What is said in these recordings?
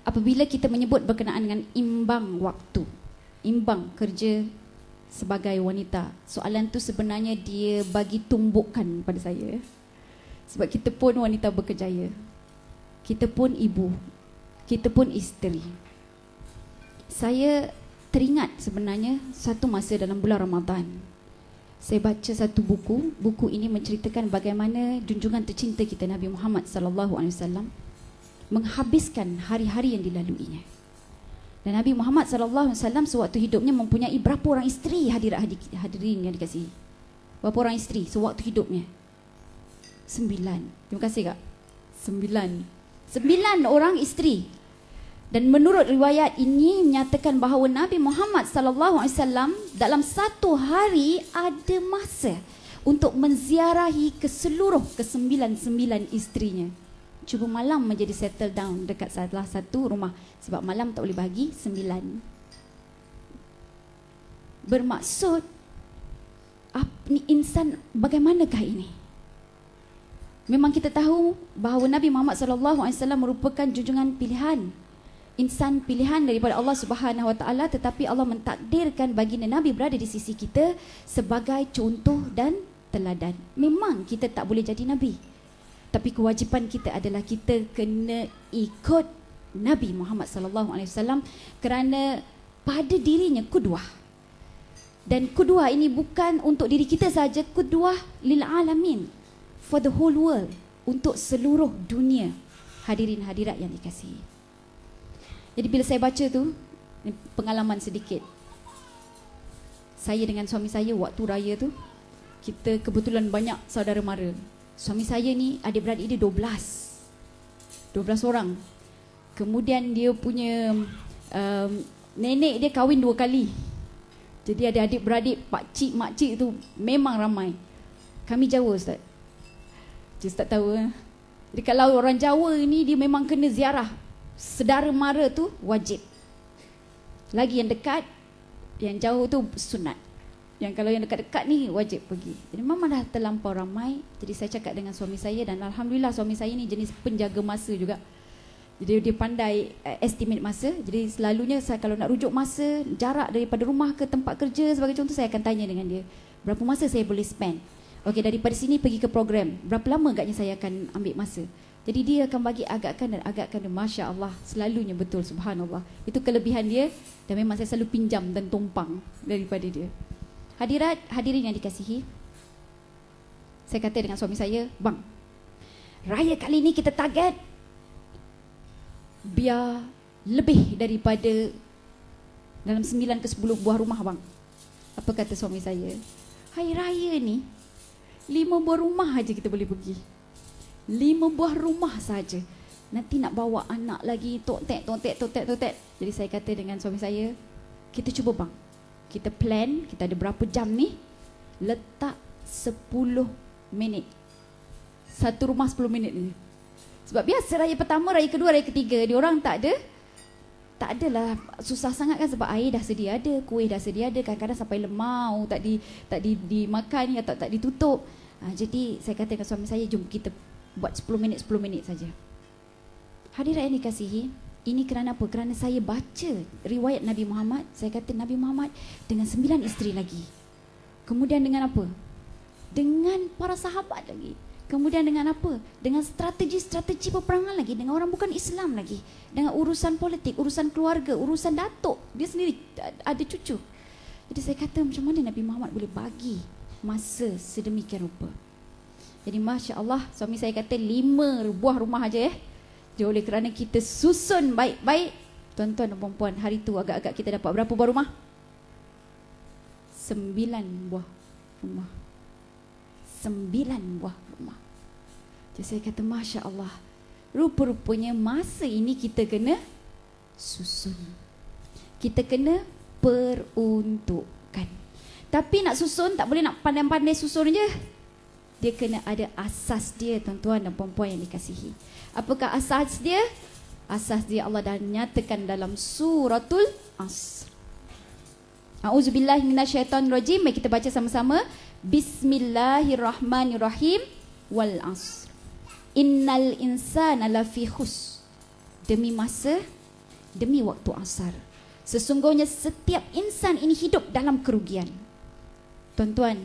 apabila kita menyebut berkenaan dengan imbang waktu, imbang kerja sebagai wanita, soalan tu sebenarnya dia bagi tumbukan pada saya. Sebab kita pun wanita berkerjaya, kita pun ibu, kita pun isteri. Saya teringat sebenarnya satu masa dalam bulan Ramadan, saya baca satu buku. Buku ini menceritakan bagaimana junjungan tercinta kita Nabi Muhammad SAW menghabiskan hari-hari yang dilaluinya. Dan Nabi Muhammad SAW sewaktu hidupnya mempunyai berapa orang isteri, hadirin yang dikasihi? Berapa orang isteri sewaktu hidupnya? 9. Terima kasih Kak. 9 orang isteri. Dan menurut riwayat ini menyatakan bahawa Nabi Muhammad SAW dalam satu hari ada masa untuk menziarahi keseluruh ke-9 isterinya. Cuba malam menjadi settle down dekat salah satu rumah. Sebab malam tak boleh bagi 9. Bermaksud insan bagaimanakah ini? Memang kita tahu bahawa Nabi Muhammad SAW merupakan junjungan pilihan, insan pilihan daripada Allah Subhanahu Wa Taala, tetapi Allah mentakdirkan baginda Nabi berada di sisi kita sebagai contoh dan teladan. Memang kita tak boleh jadi Nabi, tapi kewajipan kita adalah kita kena ikut Nabi Muhammad SAW kerana pada dirinya qudwah. Dan qudwah ini bukan untuk diri kita saja, qudwah lil alamin, for the whole world, untuk seluruh dunia. Hadirin hadirat yang dikasihi. Jadi bila saya baca tu, pengalaman sedikit. Saya dengan suami saya waktu raya tu, kita kebetulan banyak saudara mara. Suami saya ni adik-beradik dia 12 orang. Kemudian dia punya nenek dia kahwin 2 kali. Jadi ada adik-beradik, pakcik, makcik tu memang ramai. Kami Jawa Ustaz. Just tak tahu. Jadi kalau orang Jawa ni dia memang kena ziarah. Sedara mara tu wajib. Lagi yang dekat, yang jauh tu sunat. Yang kalau yang dekat-dekat ni wajib pergi. Jadi memang dah terlampau ramai. Jadi saya cakap dengan suami saya, dan alhamdulillah suami saya ni jenis penjaga masa juga. Jadi dia pandai estimate masa. Jadi selalunya saya kalau nak rujuk masa, jarak daripada rumah ke tempat kerja sebagai contoh, saya akan tanya dengan dia, berapa masa saya boleh spend? Okey, daripada sini pergi ke program, berapa lama agaknya saya akan ambil masa? Jadi dia akan bagi agakkan dan agakkan dia, Masya Allah, selalunya betul, subhanallah. Itu kelebihan dia, dan memang saya selalu pinjam dan tumpang daripada dia. Hadirat, hadirin yang dikasihi, saya kata dengan suami saya, bang, raya kali ini kita target biar lebih daripada dalam 9 ke 10 buah rumah bang. Apa kata suami saya? Hari raya ni 5 buah rumah aja kita boleh pergi. 5 buah rumah saja. Nanti nak bawa anak lagi, tok-tek. Jadi saya kata dengan suami saya, kita cuba bang, kita plan, kita ada berapa jam ni, letak 10 minit. Satu rumah 10 minit ni. Sebab biasa raya pertama, raya kedua, raya ketiga, diorang tak adalah susah sangat kan, sebab air dah sedia ada, kuih dah sedia ada, kadang-kadang sampai lemau tak dimakan atau tak ditutup. Jadi saya kata dengan suami saya, jom kita buat 10 minit saja. Hadirat yang dikasihi, ini kerana apa? Kerana saya baca riwayat Nabi Muhammad. Saya kata Nabi Muhammad dengan 9 isteri lagi. Kemudian dengan apa? Dengan para sahabat lagi. Kemudian dengan apa? Dengan strategi-strategi peperangan lagi, dengan orang bukan Islam lagi, dengan urusan politik, urusan keluarga, urusan datuk. Dia sendiri ada cucu. Jadi saya kata, macam mana Nabi Muhammad boleh bagi masa sedemikian rupa? Jadi Masya Allah, suami saya kata 5 buah rumah aja Jadi oleh kerana kita susun baik-baik, tuan-tuan dan puan-puan, hari tu agak-agak kita dapat berapa buah rumah? 9 buah rumah. 9 buah rumah. Jadi saya kata, Masya Allah, rupa-rupanya masa ini kita kena susun. Kita kena peruntukkan. Tapi nak susun, tak boleh nak pandai-pandai susun je. Dia kena ada asas dia, tuan-tuan dan puan-puan yang dikasihi. Apakah asas dia? Asas dia Allah dah nyatakan dalam suratul Asr. A'udzubillahi minasyaitonirrajim. Mari kita baca sama-sama. Bismillahirrahmanirrahim. Wal asr. Innal insana lafi khus. Demi masa, demi waktu asar. Sesungguhnya setiap insan ini hidup dalam kerugian. Tuan-tuan,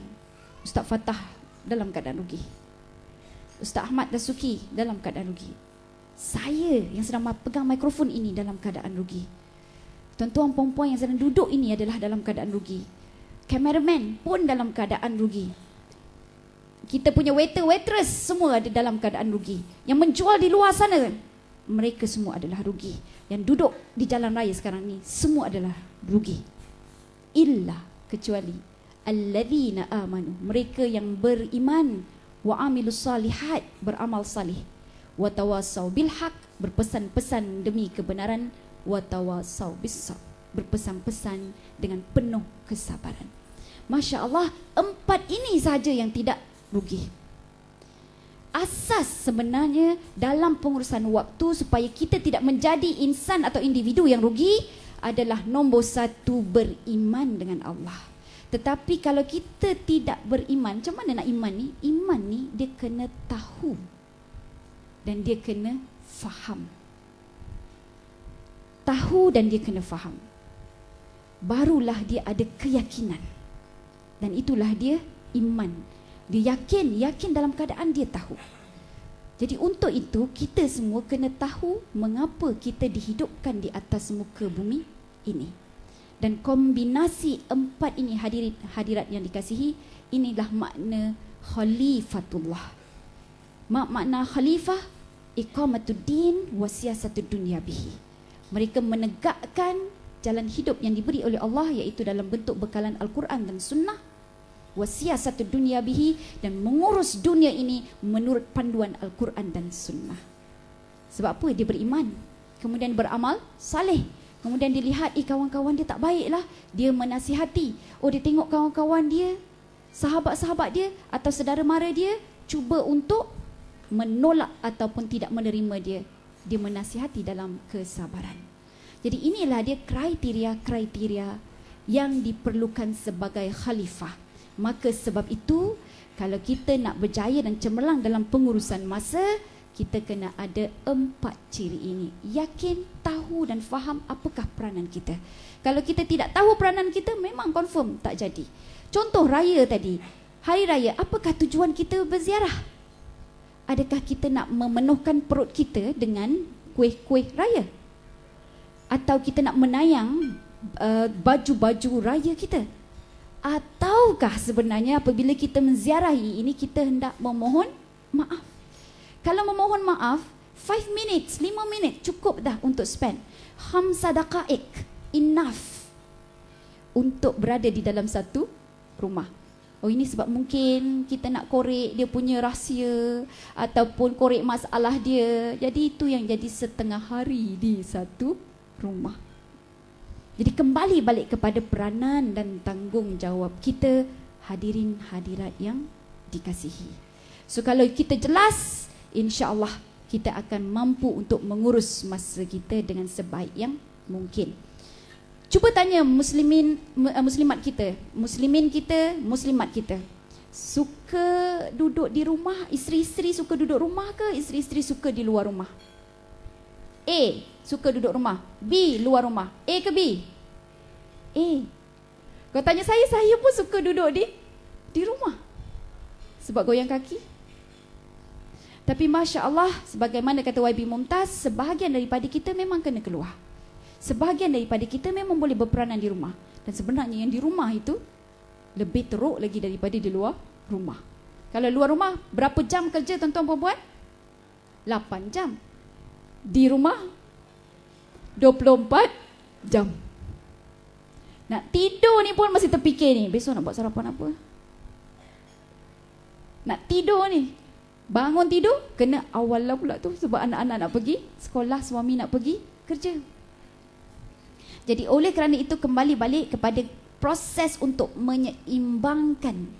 Ustaz Fatah dalam keadaan rugi. Ustaz Ahmad Dasuki dalam keadaan rugi. Saya yang sedang pegang mikrofon ini dalam keadaan rugi. Tuan-tuan puan-puan yang sedang duduk ini adalah dalam keadaan rugi. Kameraman pun dalam keadaan rugi. Kita punya waiter, waitress semua ada dalam keadaan rugi. Yang menjual di luar sana, mereka semua adalah rugi. Yang duduk di jalan raya sekarang ni, semua adalah rugi. Illa, kecuali alladzina amanu, mereka yang beriman, wa amilus salihat, beramal salih, wa tawassaw bil haq, berpesan-pesan demi kebenaran, wa tawassaw bis sabr, berpesan-pesan dengan penuh kesabaran. Masya Allah, 4 ini saja yang tidak rugi. Asas sebenarnya dalam pengurusan waktu supaya kita tidak menjadi insan atau individu yang rugi adalah nombor 1, beriman dengan Allah. Tetapi kalau kita tidak beriman, macam mana nak iman ni? Iman ni dia kena tahu dan dia kena faham. Tahu dan dia kena faham. Barulah dia ada keyakinan. Dan itulah dia iman. Dia yakin dalam keadaan dia tahu. Jadi untuk itu kita semua kena tahu mengapa kita dihidupkan di atas muka bumi ini. Dan kombinasi 4 ini hadirat yang dikasihi, inilah makna khalifatullah. Makna khalifah, iqamatuddin wa siyasatud dunya bihi. Mereka menegakkan jalan hidup yang diberi oleh Allah, iaitu dalam bentuk bekalan Al-Quran dan Sunnah, wa siyasatud dunya bihi, dan mengurus dunia ini menurut panduan Al-Quran dan Sunnah. Sebab apa? Dia beriman, kemudian beramal saleh. Kemudian dia lihat, kawan-kawan dia tak baiklah, dia menasihati. Oh, dia tengok kawan-kawan dia, sahabat-sahabat dia atau saudara mara dia cuba untuk menolak ataupun tidak menerima dia. Dia menasihati dalam kesabaran. Jadi inilah dia kriteria-kriteria yang diperlukan sebagai khalifah. Maka sebab itu, kalau kita nak berjaya dan cemerlang dalam pengurusan masa, kita kena ada 4 ciri ini. Yakin, tahu dan faham apakah peranan kita. Kalau kita tidak tahu peranan kita, memang confirm tak jadi. Contoh raya tadi, hari raya, apakah tujuan kita berziarah? Adakah kita nak memenuhkan perut kita dengan kuih-kuih raya? Atau kita nak menayang baju-baju raya kita? Ataukah sebenarnya apabila kita menziarahi ini, kita hendak memohon maaf? Kalau memohon maaf, 5 minutes, 5 minit cukup dah untuk spend. 5 daqaik, enough untuk berada di dalam satu rumah. Oh, ini sebab mungkin kita nak korek dia punya rahsia ataupun korek masalah dia. Jadi itu yang jadi setengah hari di satu rumah. Jadi kembali balik kepada peranan dan tanggungjawab kita, hadirin hadirat yang dikasihi. So kalau kita jelas, insya-Allah kita akan mampu untuk mengurus masa kita dengan sebaik yang mungkin. Cuba tanya muslimat kita, muslimat kita. Suka duduk di rumah, isteri-isteri suka duduk rumah ke isteri-isteri suka di luar rumah? A, suka duduk rumah. B, luar rumah. A ke B? A. Kau tanya saya pun suka duduk di rumah. Sebab goyang kaki. Tapi Masya Allah, sebagaimana kata YB Mumtaz, sebahagian daripada kita memang kena keluar. Sebahagian daripada kita memang boleh berperanan di rumah. Dan sebenarnya yang di rumah itu lebih teruk lagi daripada di luar rumah. Kalau luar rumah, berapa jam kerja tuan-tuan perempuan? 8 jam. Di rumah 24 jam. Nak tidur ni pun masih terfikir ni, besok nak buat sarapan apa? Nak tidur ni, bangun tidur, kena awal lah pula tu. Sebab anak-anak nak pergi sekolah, suami nak pergi kerja. Jadi oleh kerana itu, kembali balik kepada proses untuk menyeimbangkan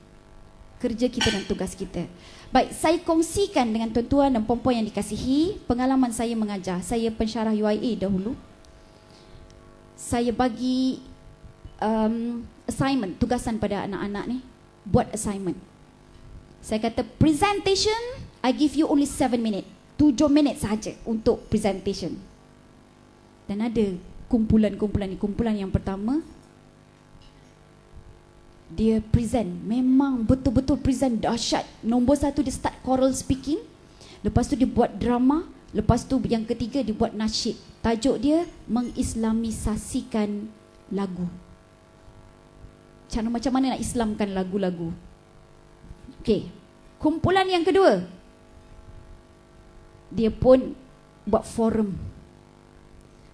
kerja kita dan tugas kita. Baik, saya kongsikan dengan tuan-tuan dan puan-puan yang dikasihi pengalaman saya mengajar. Saya pensyarah UIA dahulu. Saya bagi assignment, tugasan pada anak-anak ni, buat assignment. Saya kata presentation, I give you only 7 minutes. 7 minit sahaja untuk presentation. Dan ada kumpulan-kumpulan ni. Kumpulan yang pertama, dia present, memang betul-betul present dahsyat. Nombor 1 dia start choral speaking, lepas tu dia buat drama, lepas tu yang ketiga dia buat nasyid. Tajuk dia mengislamisasikan lagu. Cara macam mana nak islamkan lagu-lagu. Okey, kumpulan yang kedua, dia pun buat forum.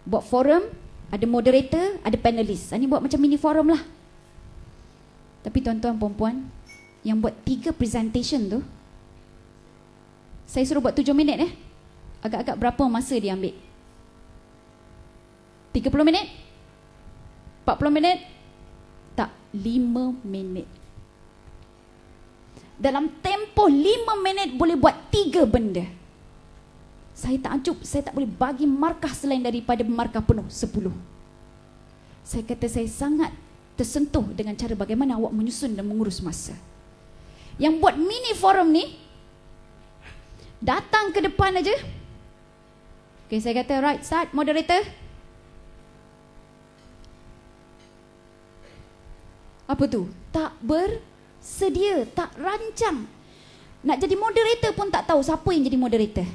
Buat forum, ada moderator, ada panelis. Ini buat macam mini forum lah. Tapi tuan-tuan perempuan, yang buat 3 presentation tu, saya suruh buat 7 minit Agak-agak berapa masa dia ambil? 30 minit? 40 minit? Tak, 5 minit. Dalam tempoh 5 minit boleh buat 3 benda. Saya takjub, saya tak boleh bagi markah selain daripada markah penuh 10. Saya kata saya sangat tersentuh dengan cara bagaimana awak menyusun dan mengurus masa. Yang buat mini forum ni datang ke depan aja. Okay, saya kata right, start, moderator. Apa tu? Tak bersedia, tak rancang. Nak jadi moderator pun tak tahu siapa yang jadi moderator.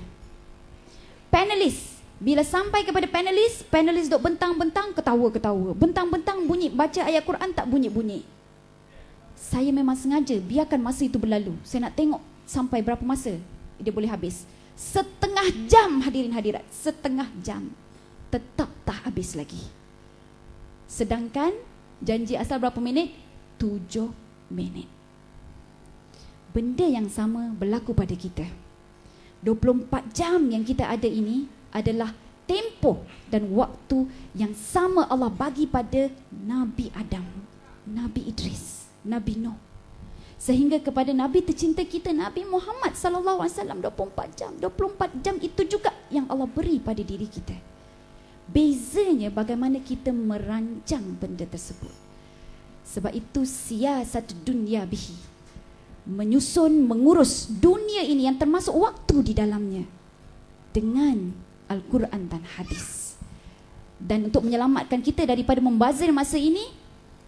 Panelis, bila sampai kepada panelis, panelis duk bentang-bentang, ketawa-ketawa. Bentang-bentang bunyi, baca ayat Quran tak bunyi-bunyi. Saya memang sengaja biarkan masa itu berlalu. Saya nak tengok sampai berapa masa dia boleh habis. Setengah jam hadirin hadirat, setengah jam. Tetap tak habis lagi. Sedangkan janji asal berapa minit? 7 minit. Benda yang sama berlaku pada kita. 24 jam yang kita ada ini adalah tempoh dan waktu yang sama Allah bagi pada Nabi Adam, Nabi Idris, Nabi Nuh, sehingga kepada Nabi tercinta kita Nabi Muhammad sallallahu alaihi wasallam 24 jam. 24 jam itu juga yang Allah beri pada diri kita. Bezanya bagaimana kita merancang benda tersebut. Sebab itu siasat dunia bihi, menyusun, mengurus dunia ini yang termasuk waktu di dalamnya dengan Al-Quran dan hadis. Dan untuk menyelamatkan kita daripada membazir masa ini,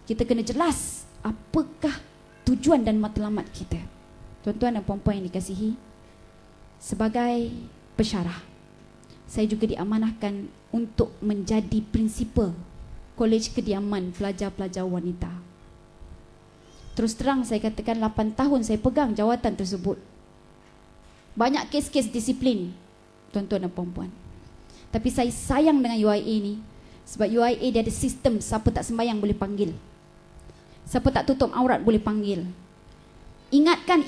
kita kena jelas apakah tujuan dan matlamat kita. Tuan-tuan dan puan-puan yang dikasihi, sebagai pensyarah, saya juga diamanahkan untuk menjadi prinsipal Kolej Kediaman Pelajar-Pelajar Wanita. Terus terang saya katakan 8 tahun saya pegang jawatan tersebut. Banyak kes-kes disiplin, tuan-tuan dan puan-puan. Tapi saya sayang dengan UIA ni, sebab UIA dia ada sistem siapa tak sembahyang boleh panggil, siapa tak tutup aurat boleh panggil. Ingatkan,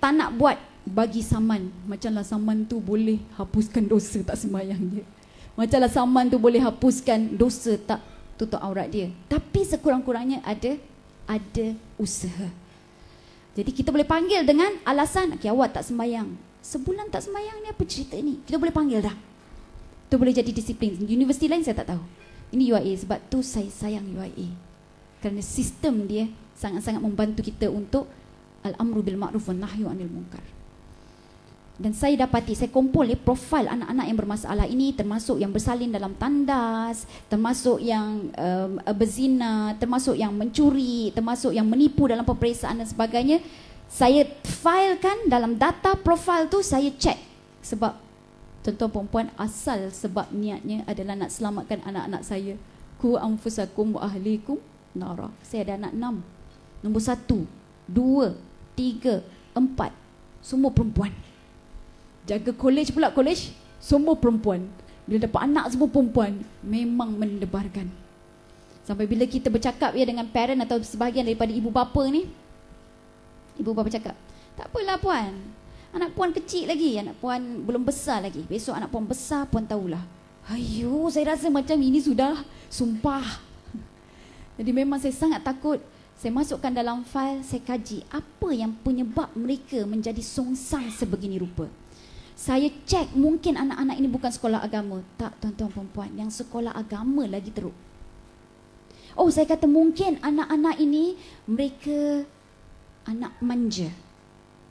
tak nak buat, bagi saman. Macamlah saman tu boleh hapuskan dosa tak sembahyang dia. Macamlah saman tu boleh hapuskan dosa tak tutup aurat dia. Tapi sekurang-kurangnya ada usaha. Jadi kita boleh panggil dengan alasan, okay, awak tak sembahyang, sebulan tak sembahyang ni, apa cerita ni? Kita boleh panggil dah. Itu boleh jadi disiplin. Universiti lain saya tak tahu. Ini UIA, sebab tu saya sayang UIA. Kerana sistem dia sangat-sangat membantu kita untuk al-amru bil ma'ruf wa nahyu anil munkar. Dan saya dapati, saya kumpul profil anak-anak yang bermasalah ini, termasuk yang bersalin dalam tandas, termasuk yang berzina, termasuk yang mencuri, termasuk yang menipu dalam peperiksaan dan sebagainya. Saya filekan dalam data profil tu, saya cek. Sebab tuan-tuan perempuan, asal sebab niatnya adalah nak selamatkan anak-anak saya. Ku anfusakum wa ahlikum nara. Saya ada anak 6. Nombor 1, 2, 3, 4, semua perempuan. Jaga kolej pula, kolej semua perempuan. Bila dapat anak semua perempuan, memang mendebarkan. Sampai bila kita bercakap dengan parent atau sebahagian daripada ibu bapa ni, ibu bapa cakap, tak apalah puan, anak puan kecil lagi, anak puan belum besar lagi, besok anak puan besar puan tahulah. Ayo, saya rasa macam ini sudah sumpah. Jadi memang saya sangat takut. Saya masukkan dalam fail, saya kaji apa yang penyebab mereka menjadi songsang sebegini rupa. Saya cek, mungkin anak-anak ini bukan sekolah agama. Tak, tuan-tuan perempuan, yang sekolah agama lagi teruk. Oh, saya kata mungkin anak-anak ini mereka anak manja.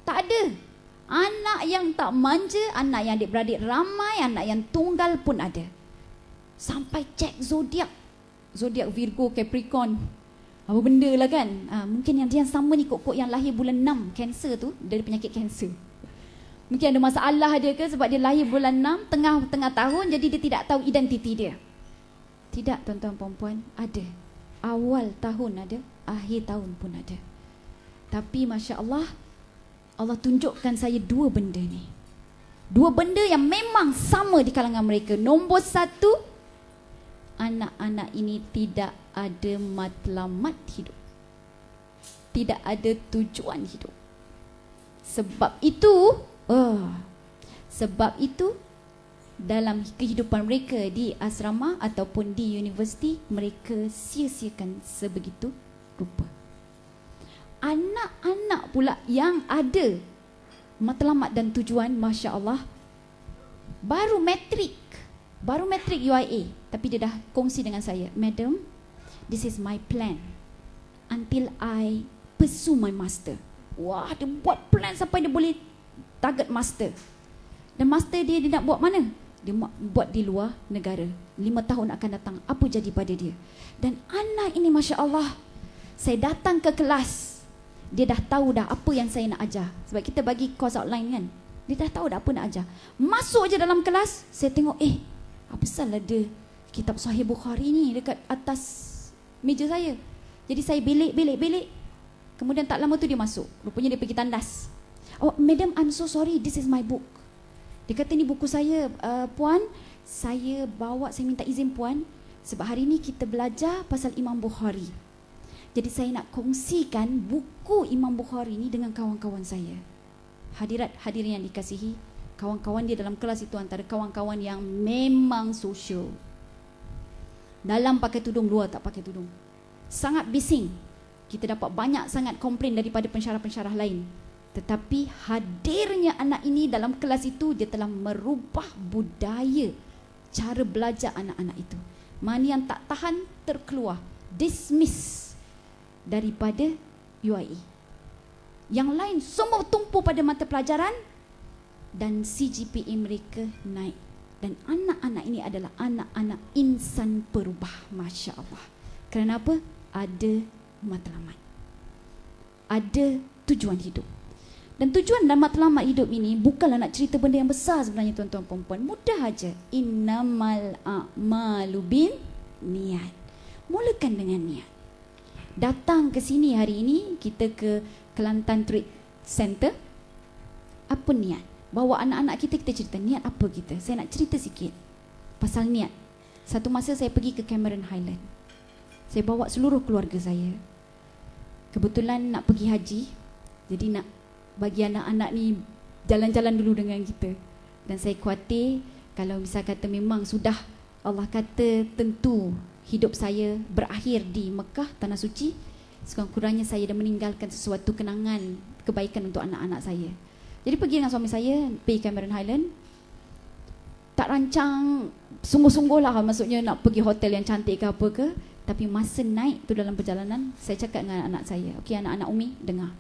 Tak ada. Anak yang tak manja, anak yang adik-beradik ramai, anak yang tunggal pun ada. sampai cek zodiak. Zodiak Virgo, Capricorn. Apa benda lah kan. Mungkin yang sama ni kok yang lahir bulan 6, kanser tu, dari penyakit kanser. Mungkin ada masalah dia ke sebab dia lahir bulan 6, tengah tahun, jadi dia tidak tahu identiti dia. Tidak, tuan-tuan perempuan, ada. Awal tahun ada, akhir tahun pun ada. Tapi Masya Allah, Allah tunjukkan saya dua benda ni. Dua benda yang memang sama di kalangan mereka. Nombor satu, anak-anak ini tidak ada matlamat hidup. Tidak ada tujuan hidup. Sebab itu dalam kehidupan mereka di asrama ataupun di universiti, mereka sia-siakan sebegitu rupa. Anak-anak pula yang ada matlamat dan tujuan, Masya Allah, baru matrik UIA, tapi dia dah kongsi dengan saya, Madam, this is my plan until I pursue my master. Wah, dia buat plan sampai dia boleh target master. Dan master dia nak buat mana? Dia buat di luar negara. 5 tahun akan datang, apa jadi pada dia? Dan anak ini Masya Allah, saya datang ke kelas, dia dah tahu dah apa yang saya nak ajar. Sebab kita bagi course outline kan, dia dah tahu dah apa nak ajar. Masuk je dalam kelas, saya tengok, apa salah ada kitab Sahih Bukhari ni dekat atas meja saya. Jadi saya belik. Kemudian tak lama tu dia masuk. Rupanya dia pergi tandas. Oh, Madam, I'm so sorry, this is my book. Dia kata, ni buku saya, Puan. Saya minta izin Puan, sebab hari ni kita belajar pasal Imam Bukhari. Jadi saya nak kongsikan buku Imam Bukhari ni dengan kawan-kawan saya. Hadirin yang dikasihi, kawan-kawan dia dalam kelas itu antara kawan-kawan yang memang sosial. Dalam pakai tudung, luar tak pakai tudung. Sangat bising. Kita dapat banyak sangat komplain daripada pensyarah-pensyarah lain. Tetapi hadirnya anak ini dalam kelas itu, dia telah merubah budaya cara belajar anak-anak itu. Mana yang tak tahan terkeluar, dismiss daripada UIA. Yang lain semua tumpu pada mata pelajaran dan CGPA mereka naik. Dan anak-anak ini adalah anak-anak insan perubah, Masya Allah. Kerana apa? Ada matlamat, ada tujuan hidup. Dan tujuan dan matlamat hidup ini bukanlah nak cerita benda yang besar sebenarnya, tuan-tuan perempuan. Mudah aja. Innamal a'malu bin niat. Mulakan dengan niat. Datang ke sini hari ini, kita ke Kelantan Trade Center. Apa niat? Bawa anak-anak kita cerita niat apa kita. Saya nak cerita sikit pasal niat. Satu masa saya pergi ke Cameron Highland. Saya bawa seluruh keluarga saya. Kebetulan nak pergi haji, jadi nak bagi anak-anak ni jalan-jalan dulu dengan kita. Dan saya khawatir kalau misal kata memang sudah Allah kata tentu hidup saya berakhir di Mekah, Tanah Suci, sekurang-kurangnya saya dah meninggalkan sesuatu kenangan kebaikan untuk anak-anak saya. Jadi pergi dengan suami saya, pergi Cameron Highland. Tak rancang sungguh-sungguh lah, maksudnya nak pergi hotel yang cantik ke apa ke. Tapi masa naik tu dalam perjalanan, saya cakap dengan anak saya, okey anak-anak Umi, dengar.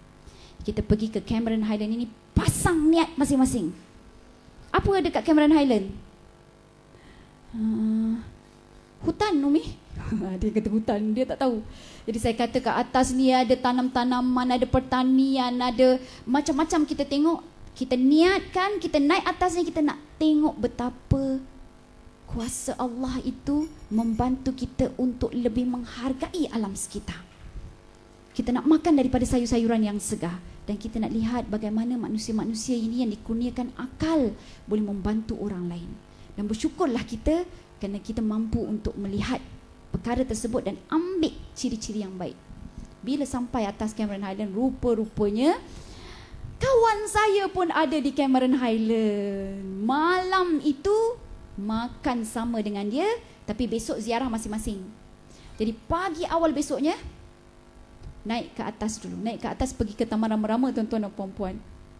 Kita pergi ke Cameron Highland ini, pasang niat masing-masing. Apa ada kat Cameron Highland? Hutan, Umi. Dia kata hutan, dia tak tahu. Jadi saya kata kat atas ni ada tanam-tanaman, ada pertanian, ada macam-macam kita tengok. Kita niatkan, kita naik atas ni, kita nak tengok betapa kuasa Allah itu membantu kita untuk lebih menghargai alam sekitar. Kita nak makan daripada sayur-sayuran yang segar. Dan kita nak lihat bagaimana manusia-manusia ini yang dikurniakan akal boleh membantu orang lain. Dan bersyukurlah kita kerana kita mampu untuk melihat perkara tersebut dan ambil ciri-ciri yang baik. Bila sampai atas Cameron Highland, rupa-rupanya kawan saya pun ada di Cameron Highland. Malam itu makan sama dengan dia, tapi besok ziarah masing-masing. Jadi pagi awal besoknya naik ke atas dulu. Naik ke atas pergi ke Taman Rama-Rama, tuan-tuan dan puan-puan.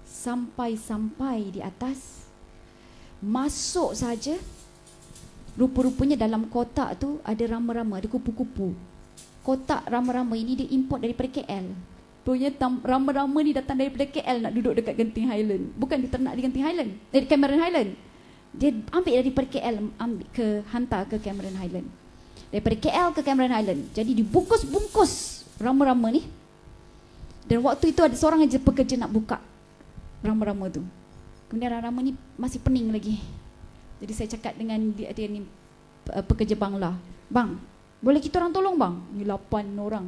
Sampai di atas, masuk saja, rupa-rupanya dalam kotak tu ada rama-rama, ada kupu-kupu. Kotak rama-rama ini dia import daripada KL. Punya rama-rama ni datang daripada KL nak duduk dekat Genting Highland. Bukan diternak di Genting Highland, di Cameron Highland. Dia ambil daripada KL, ambil hantar ke Cameron Highland. Daripada KL ke Cameron Highland. Jadi dibungkus-bungkus rama-rama ni. Dan waktu itu ada seorang aja pekerja nak buka rama-rama tu. Kemudian rama-rama ni masih pening lagi. Jadi saya cakap dengan dia ni pekerja Bangla, "Bang, boleh kita orang tolong bang?" Ni 8 orang.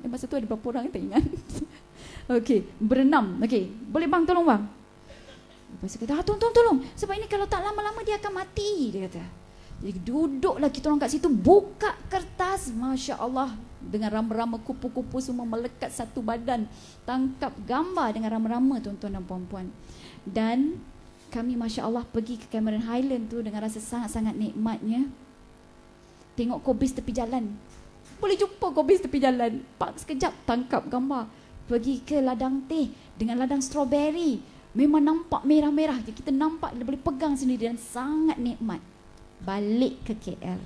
Masa tu ada berapa orang tak ingat. Okey, berenam. Okey, boleh bang tolong bang. Lepas tu kata, tolong. Sebab ini kalau tak lama-lama dia akan mati, dia kata. Jadi duduklah kita orang kat situ, buka kertas, Masya Allah, dengan rama-rama kupu-kupu semua melekat satu badan, tangkap gambar dengan rama-rama, tuan-tuan dan puan-puan. Dan kami Masya Allah pergi ke Cameron Highland tu dengan rasa sangat-sangat nikmatnya. Tengok kobis tepi jalan, boleh jumpa kobis tepi jalan, pak sekejap tangkap gambar. Pergi ke ladang teh dengan ladang strawberry, memang nampak merah-merah, kita nampak, boleh pegang sendiri dan sangat nikmat. Balik ke KL,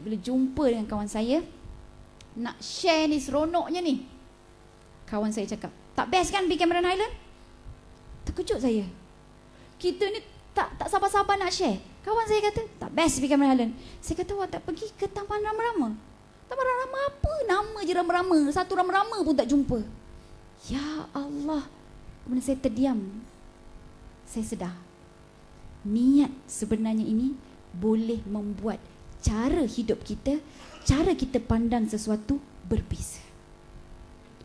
bila jumpa dengan kawan saya, nak share ni seronoknya ni, kawan saya cakap, "Tak best kan pergi Cameron Highland?" Terkejut saya. Kita ni tak sabar-sabar nak share. Kawan saya kata, "Tak best pergi Cameron Highland." Saya kata, "Awak tak pergi ke Taman Rama-Rama?" "Taman Rama-Rama apa? Nama je Rama-Rama, satu Rama-Rama pun tak jumpa." Ya Allah. Kemudian saya terdiam. Saya sedar, niat sebenarnya ini boleh membuat cara hidup kita, cara kita pandang sesuatu berbeza.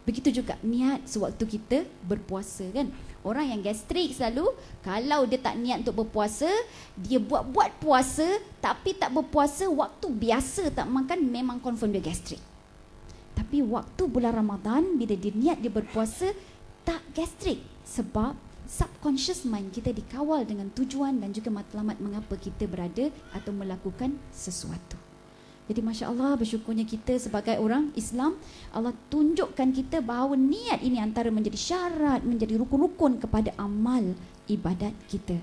Begitu juga niat sewaktu kita berpuasa kan. Orang yang gastrik selalu, kalau dia tak niat untuk berpuasa, dia buat puasa tapi tak berpuasa, waktu biasa tak makan, memang confirm dia gastrik. Tapi waktu bulan Ramadan, bila dia niat dia berpuasa, tak gastrik. Sebab subconscious mind kita dikawal dengan tujuan dan juga matlamat mengapa kita berada atau melakukan sesuatu. Jadi Masya Allah, bersyukurnya kita sebagai orang Islam, Allah tunjukkan kita bahawa niat ini antara menjadi syarat, menjadi rukun-rukun kepada amal ibadat kita.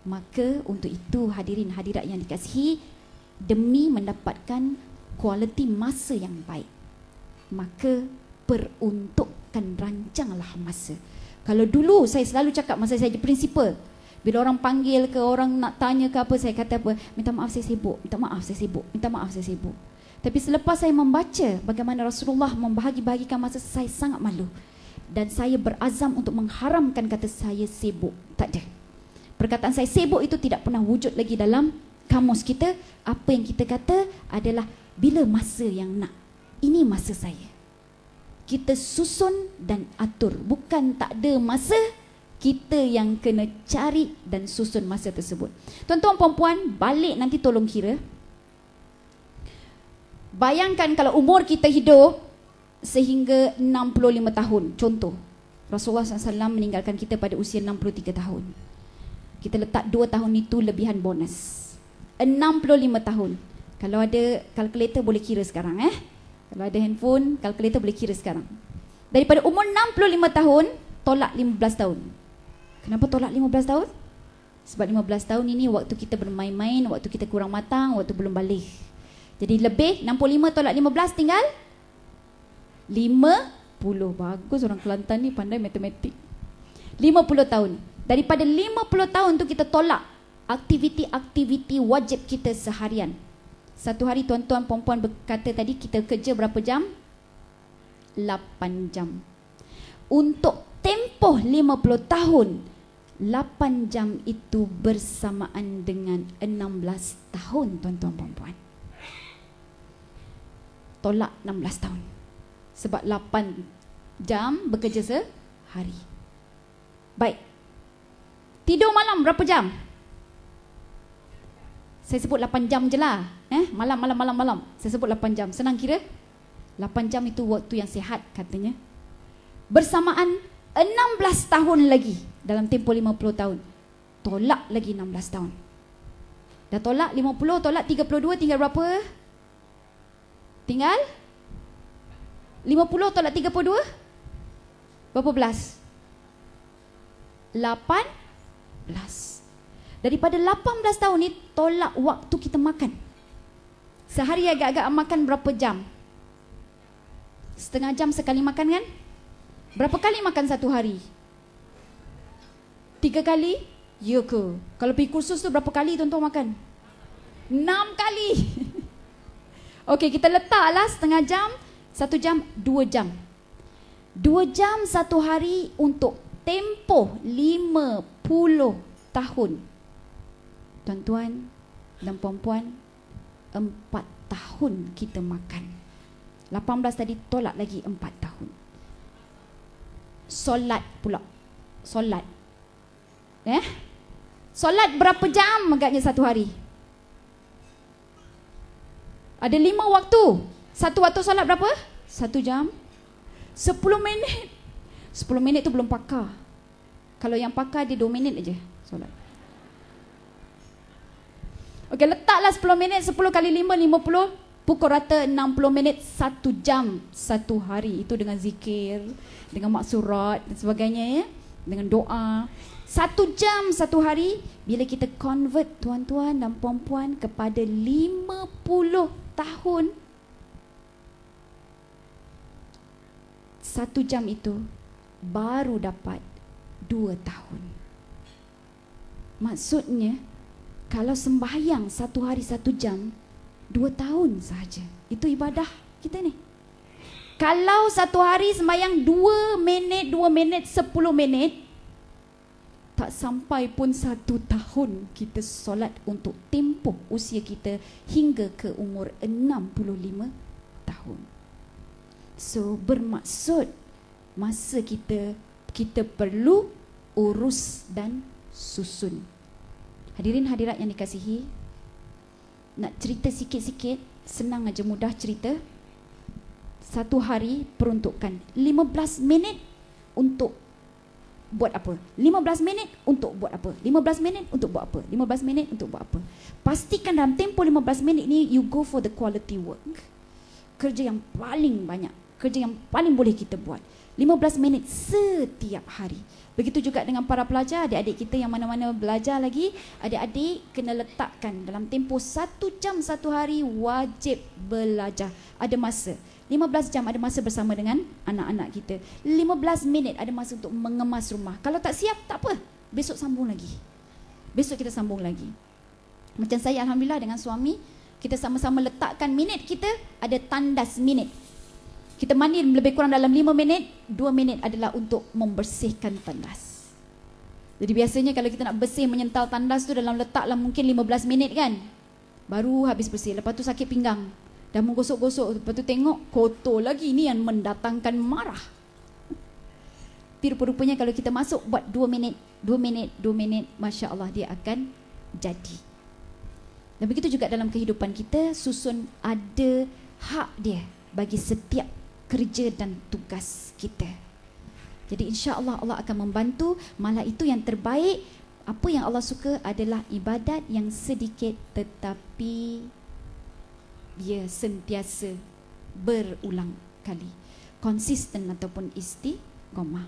Maka untuk itu hadirin hadirat yang dikasihi, demi mendapatkan kualiti masa yang baik, maka peruntukkan, rancanglah masa. Kalau dulu saya selalu cakap masa saya jadi prinsipal, bila orang panggil ke, orang nak tanya ke apa, saya kata apa? "Minta maaf saya sibuk, minta maaf saya sibuk, minta maaf saya sibuk." Tapi selepas saya membaca bagaimana Rasulullah membahagi-bahagikan masa, saya sangat malu. Dan saya berazam untuk mengharamkan kata saya sibuk. Tak ada. Perkataan saya sibuk itu tidak pernah wujud lagi dalam kamus kita. Apa yang kita kata adalah bila masa yang nak. Ini masa saya. Kita susun dan atur. Bukan tak ada masa, kita yang kena cari dan susun masa tersebut. Tuan-tuan puan-puan, balik nanti tolong kira. Bayangkan kalau umur kita hidup sehingga 65 tahun. Contoh, Rasulullah SAW meninggalkan kita pada usia 63 tahun. Kita letak 2 tahun itu lebihan bonus. 65 tahun. Kalau ada kalkulator boleh kira sekarang Kalau ada handphone, kalkulator boleh kira sekarang. Daripada umur 65 tahun, tolak 15 tahun. Kenapa tolak 15 tahun? Sebab 15 tahun ini waktu kita bermain-main, waktu kita kurang matang, waktu belum balik. Jadi lebih 65 tolak 15 tinggal 50. Bagus orang Kelantan ni pandai matematik. 50 tahun. Daripada 50 tahun tu kita tolak aktiviti-aktiviti wajib kita seharian. Satu hari tuan-tuan perempuan berkata tadi kita kerja berapa jam? 8 jam. Untuk tempoh 50 tahun, 8 jam itu bersamaan dengan 16 tahun tuan-tuan perempuan. Tolak 16 tahun. Sebab 8 jam bekerja sehari. Baik. Tidur malam berapa jam? Saya sebut 8 jam je lah. Malam. Saya sebut 8 jam. Senang kira. 8 jam itu waktu yang sihat katanya. Bersamaan 16 tahun lagi dalam tempoh 50 tahun. Tolak lagi 16 tahun. Dah tolak 50, tolak 32, tinggal berapa? Tinggal 50 tolak 32? Berapa belas? 18. Daripada 18 tahun ni, tolak waktu kita makan. Sehari agak-agak makan berapa jam? Setengah jam sekali makan kan? Berapa kali makan satu hari? 3 kali? Ya ke? Kalau pergi kursus tu berapa kali tuan-tuan makan? 6 kali. Okey, kita letaklah setengah jam, 1 jam, 2 jam. 2 jam 1 hari untuk tempoh 50 tahun. Tuan-tuan dan puan-puan, 4 tahun kita makan. 18 tadi tolak lagi 4 tahun. Solat pula. Solat. Solat berapa jam agaknya 1 hari? Ada 5 waktu. 1 waktu solat berapa? 1 jam 10 minit. 10 minit tu belum pakar. Kalau yang pakar dia 2 minit aja solat. Okey, letaklah 10 minit, 10 kali 5, 50. Pukul rata 60 minit, 1 jam 1 hari. Itu dengan zikir, dengan maksurat dan sebagainya, ya, dengan doa. 1 jam 1 hari. Bila kita convert tuan-tuan dan puan-puan kepada 50 tahun, 1 jam itu baru dapat 2 tahun. Maksudnya, kalau sembahyang 1 hari 1 jam, 2 tahun sahaja. Itu ibadah kita ni. Kalau 1 hari sembahyang 2 minit, 2 minit, 10 minit, tak sampai pun 1 tahun kita solat untuk tempoh usia kita hingga ke umur 65 tahun. So, bermaksud masa kita perlu urus dan susun. Hadirin hadirat yang dikasihi, nak cerita sikit-sikit, senang aja, mudah cerita. 1 hari peruntukan 15 minit untuk buat apa? 15 minit untuk buat apa? 15 minit untuk buat apa? 15 minit untuk buat apa? Pastikan dalam tempoh 15 minit ni you go for the quality work. Kerja yang paling banyak, kerja yang paling boleh kita buat. 15 minit setiap hari. Begitu juga dengan para pelajar, adik-adik kita yang mana-mana belajar lagi, adik-adik kena letakkan dalam tempoh 1 jam 1 hari wajib belajar. Ada masa. 15 jam ada masa bersama dengan anak-anak kita. 15 minit ada masa untuk mengemas rumah. Kalau tak siap, tak apa. Besok sambung lagi. Besok kita sambung lagi. Macam saya, alhamdulillah, dengan suami, kita sama-sama letakkan minit kita, ada tandas minit. Kita mandi lebih kurang dalam 5 minit, 2 minit adalah untuk membersihkan tandas. Jadi biasanya kalau kita nak bersih menyental tandas tu dalam letaklah mungkin 15 minit kan. Baru habis bersih. Lepas tu sakit pinggang. Dah menggosok-gosok, lepas tu tengok kotor lagi. Ini yang mendatangkan marah. Tapi rupa-rupanya kalau kita masuk buat 2 minit, 2 minit, 2 minit, Masya Allah dia akan jadi. Dan begitu juga dalam kehidupan kita, susun ada hak dia bagi setiap kerja dan tugas kita. Jadi insya-Allah Allah akan membantu. Malah itu yang terbaik. Apa yang Allah suka adalah ibadat yang sedikit tetapi dia sentiasa berulang kali, konsisten ataupun istiqamah.